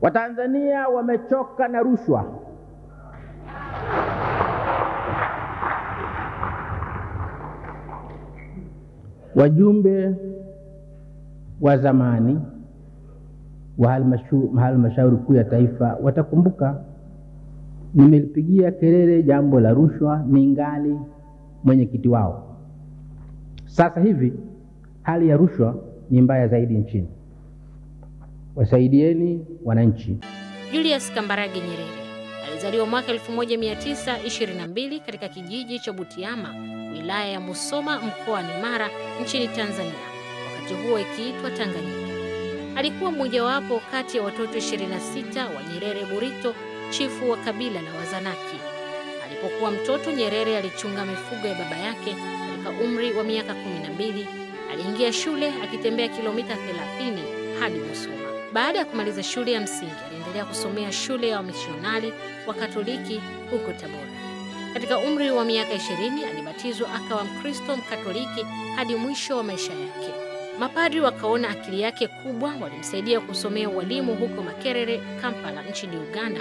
Watanzania wamechoka na rushwa. Wajumbe wa zamani wa halmashauri kuu ya taifa watakumbuka nimelipigia kelele jambo la rushwa ningali mwenyekiti wao. Sasa hivi hali ya rushwa ni mbaya zaidi nchini. Wasaidieni wananchi. Julius Kambarage Nyerere alizaliwa mwaka 1922 katika kijiji cha Butiama, wilaya ya Musoma, mkoani Mara, nchini Tanzania, wakati huo ikiitwa Tanganyika. Alikuwa mmojawapo kati ya watoto 26 wa Nyerere Burito, chifu wa kabila la Wazanaki. Alipokuwa mtoto, Nyerere alichunga mifugo ya baba yake. Katika umri wa miaka 12 aliingia shule akitembea kilomita 30 hadi Musoma. Baada ya kumaliza shule ya msingi, aliendelea kusomea shule ya wamisionari wa Katoliki huko Tabora. Katika umri wa miaka 20 alibatizwa akawa Mkristo Mkatoliki hadi mwisho wa maisha yake. Mapadri wakaona akili yake kubwa, walimsaidia kusomea ualimu huko Makerere, Kampala nchini Uganda.